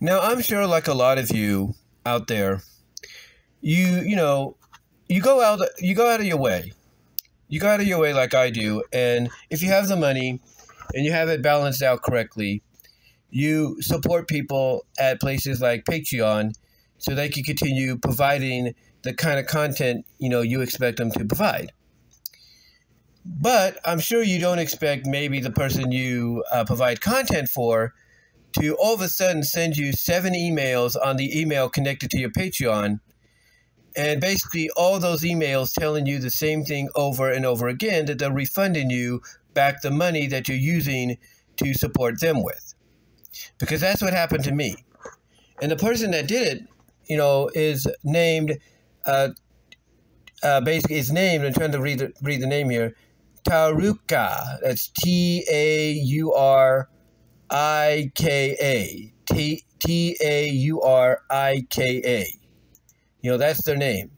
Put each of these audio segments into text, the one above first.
Now, I'm sure, like a lot of you out there, you go out of your way. You go out of your way like I do, and if you have the money and you have it balanced out correctly, you support people at places like Patreon so they can continue providing the kind of content you expect them to provide. But I'm sure you don't expect maybe the person you provide content for to all of a sudden send you 7 emails on the email connected to your Patreon, and basically all those emails telling you the same thing over and over again, that they're refunding you back the money that you're using to support them with. Because that's what happened to me. And the person that did it, is named, basically it's named, I'm trying to read the name here, Taruka. That's Taurika. Taurika. That's their name.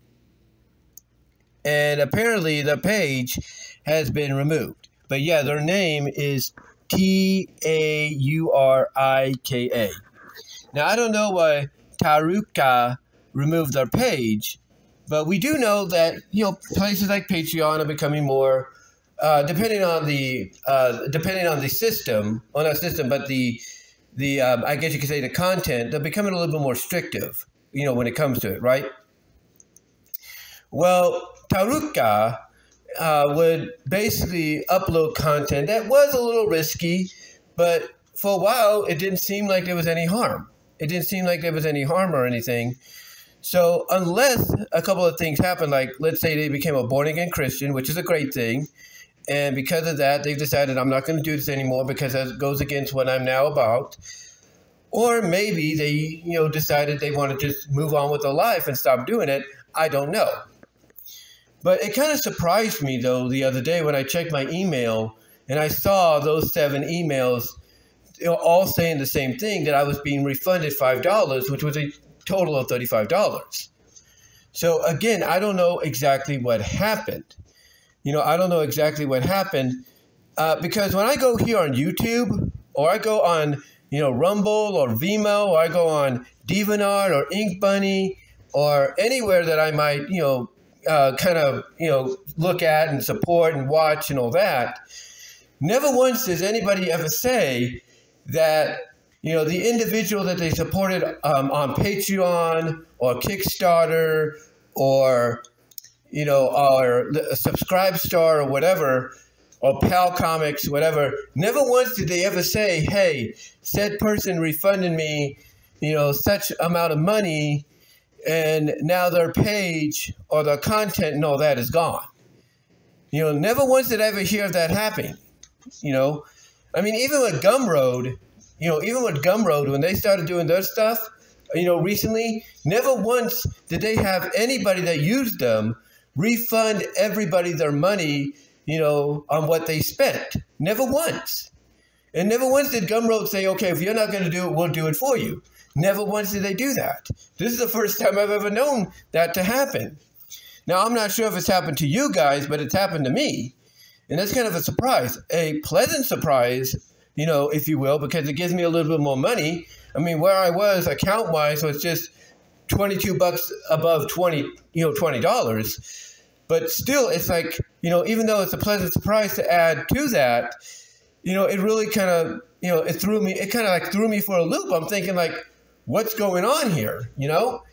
And apparently the page has been removed. But yeah, their name is Taurika. Now, I don't know why Taruka removed their page, but we do know that, places like Patreon are becoming more, depending on the system, well, not system, but the I guess you could say the content, they're becoming a little bit more restrictive, when it comes to it, right? Well, Taruka would basically upload content that was a little risky, but for a while, it didn't seem like there was any harm. It didn't seem like there was any harm or anything. So unless a couple of things happened, like let's say they became a born-again Christian, which is a great thing, and because of that, they've decided I'm not going to do this anymore because that goes against what I'm now about. Or maybe they, decided they want to just move on with their life and stop doing it. I don't know. But it kind of surprised me, though, the other day when I checked my email and I saw those 7 emails all saying the same thing, that I was being refunded $5, which was a total of $35. So, again, I don't know exactly what happened. I don't know exactly what happened because when I go here on YouTube or I go on, Rumble or VENMO, or I go on DeviantArt or Ink Bunny or anywhere that I might, look at and support and watch and all that, never once does anybody ever say that, the individual that they supported on Patreon or Kickstarter or, or Subscribe Star or whatever, or Pal Comics, whatever, never once did they ever say, hey, said person refunded me, such amount of money, and now their page or their content and all that is gone. Never once did I ever hear of that happening. Even with Gumroad, when they started doing their stuff, recently, never once did they have anybody that used them refund everybody their money, on what they spent. Never once. And never once did Gumroad say, okay, if you're not going to do it, we'll do it for you. Never once did they do that. This is the first time I've ever known that to happen. Now, I'm not sure if it's happened to you guys, but it's happened to me. And that's kind of a surprise, a pleasant surprise, if you will, because it gives me a little bit more money. Where I was account-wise was just $22 above $20. But still, it's like, even though it's a pleasant surprise to add to that, it really kind of, it kind of threw me for a loop. I'm thinking like, what's going on here, Now,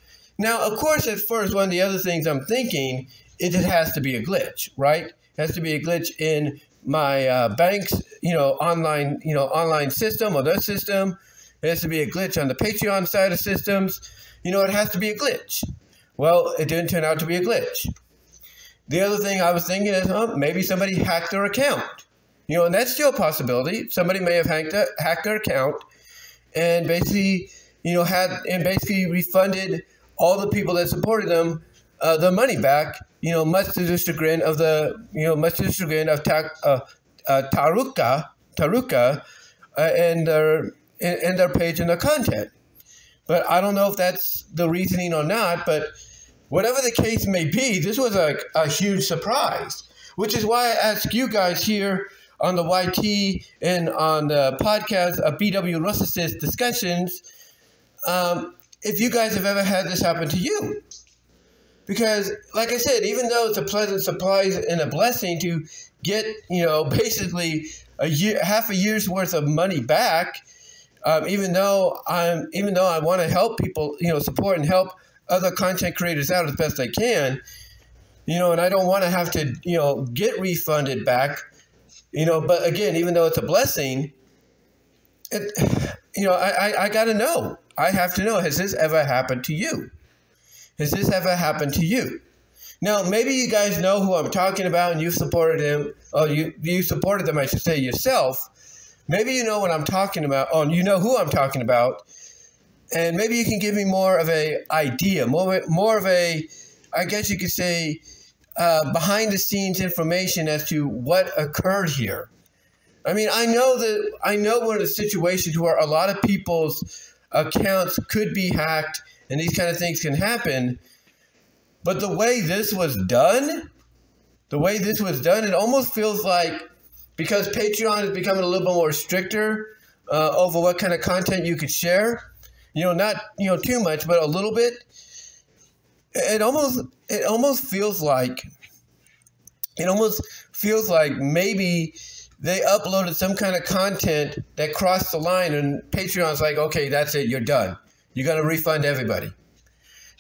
of course, at first, one of the other things I'm thinking is it has to be a glitch, right? It has to be a glitch in my bank's, online system or their system. It has to be a glitch on the Patreon side of systems. It has to be a glitch. Well, it didn't turn out to be a glitch. The other thing I was thinking is, maybe somebody hacked their account. And that's still a possibility. Somebody may have hacked their account and basically, basically refunded all the people that supported them their money back. Much to the chagrin of Taruka, and their page and their content. But I don't know if that's the reasoning or not. But whatever the case may be, this was a huge surprise, which is why I ask you guys here on the YT and on the podcast of BW Russicist Discussions, if you guys have ever had this happen to you. Because, like I said, even though it's a pleasant surprise and a blessing to get, basically half a year's worth of money back, even though I want to help people, support and help other content creators out as best I can, and I don't want to have to, get refunded back, but again, even though it's a blessing, I got to know. I have to know, has this ever happened to you? Has this ever happened to you? Now, maybe you guys know who I'm talking about and you've supported him, or you supported them, I should say, yourself. Maybe you know what I'm talking about, or you know who I'm talking about, and maybe you can give me more of an idea, more of a, I guess you could say, behind-the-scenes information as to what occurred here. I mean, I know we're in a situation where a lot of people's accounts could be hacked and these kind of things can happen. But the way this was done, it almost feels like, because Patreon is becoming a little bit more stricter over what kind of content you could share, not, too much, but a little bit. It almost feels like maybe they uploaded some kind of content that crossed the line and Patreon's like, okay, that's it, you're done. You're going to refund everybody.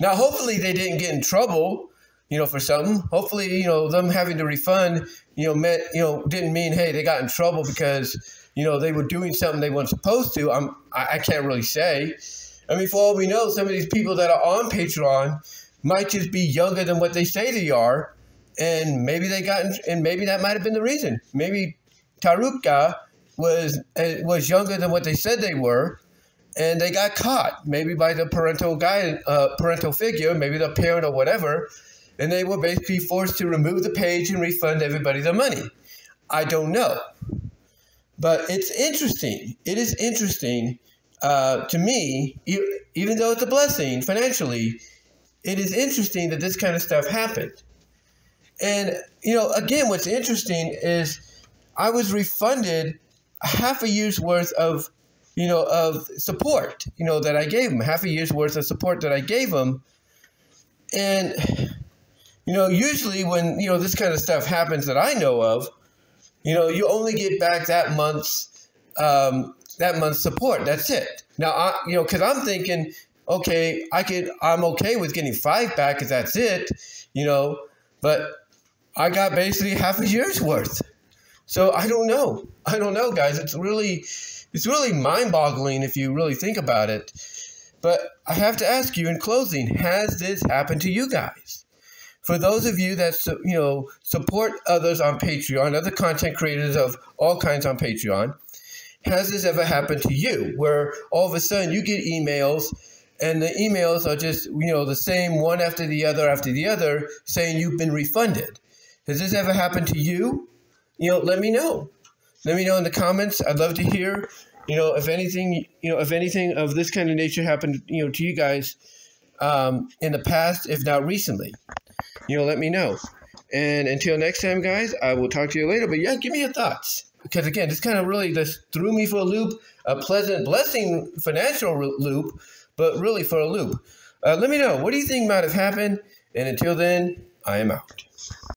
Now, hopefully they didn't get in trouble, for something. Hopefully, them having to refund, didn't mean, hey, they got in trouble because, they were doing something they weren't supposed to. I can't really say. I mean, for all we know, some of these people that are on Patreon might just be younger than what they say they are. And maybe maybe that might have been the reason. Maybe Taruka was younger than what they said they were. And they got caught, maybe by the parental figure, maybe the parent or whatever, and they were basically forced to remove the page and refund everybody their money. I don't know. But it's interesting. It is interesting to me, even though it's a blessing financially, it is interesting that this kind of stuff happened. And, again, what's interesting is I was refunded half a year's worth of support, that I gave them, half a year's worth of support that I gave them. And, usually when, this kind of stuff happens that I know of, you only get back that month's support. That's it. Now, because I'm thinking, okay, I'm okay with getting 5 back if that's it, but I got basically half a year's worth. So I don't know. Guys. It's really mind-boggling if you really think about it. But I have to ask you in closing, has this happened to you guys? For those of you that, support others on Patreon, other content creators of all kinds on Patreon, has this ever happened to you where all of a sudden you get emails and the emails are just, the same one after the other saying you've been refunded? Has this ever happened to you? Let me know. Let me know in the comments. I'd love to hear, if anything of this kind of nature happened, to you guys in the past, if not recently. Let me know. And until next time, guys, I will talk to you later. But yeah, give me your thoughts. Because again, this kind of really just threw me for a loop, a pleasant blessing financial loop, but really for a loop. Let me know. What do you think might have happened? And until then, I am out.